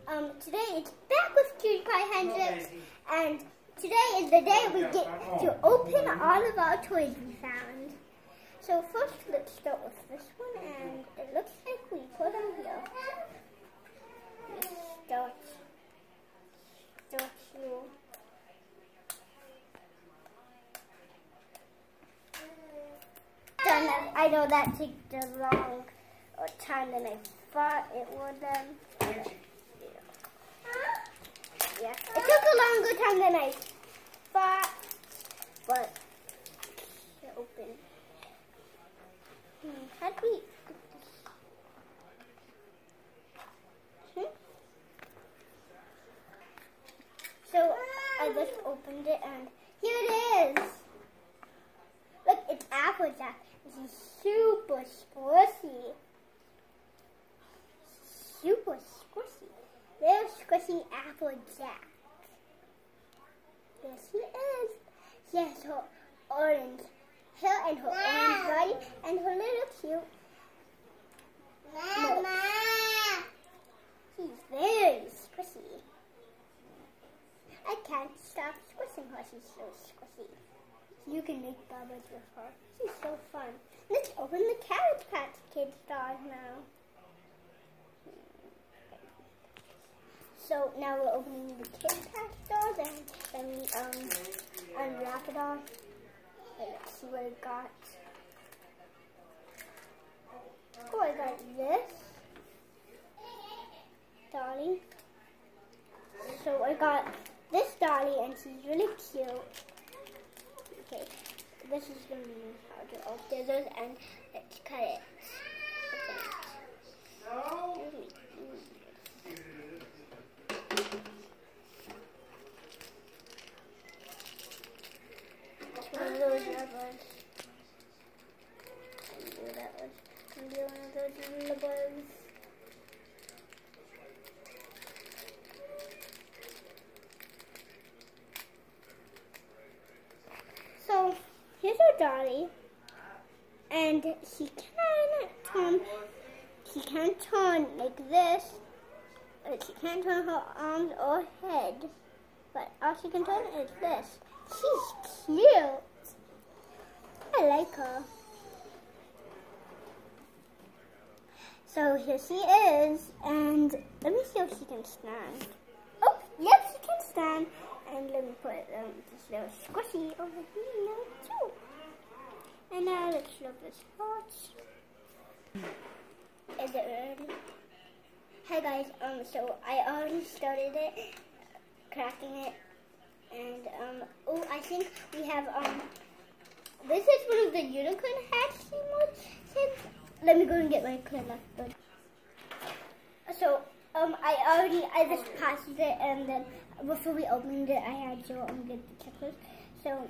Today it's back with Cutie Pie Hendrix, and today is the day we get to open all of our toys we found. So first, let's start with this one, and it looks like we put them here. Start here. I know that took a long time than I thought it would. Yeah, it took a longer time than I thought, but it opened. How do we get this? So I just opened it, and here it is. Look, it's Applejack. This is super squishy. Super squishy. There's squishy Applejack. There she is. She has her orange hair and her orange body and her little cute nose. She's very squishy. I can't stop squishing her. She's so squishy. You can make bubbles with her. She's so fun. Let's open the Cabbage Patch Kids dolls now. So now we're opening the Kid Patch dolls, and then we unwrap it all. Let's see what I got. Oh, I got this dolly. So I got this dolly, and she's really cute. Okay, this is going to be how to open those, and let's cut it. It's one of those rubbers. And do one of those rubbers. So here's our dolly, and she can't turn like this, but she can't turn her arms or head, but all she can turn is this. She's cute. I like her. So here she is, and let me see if she can stand. Oh, yep, she can stand. And let me put this little squishy over here now too. And now let's rub this part. Is it ready? Hi guys, so I already started it, cracking it, and oh, I think we have this is one of the unicorn hats emotes. Let me go and get my clear left. So I just passed it, and then before we opened it, I had to get the checklist. So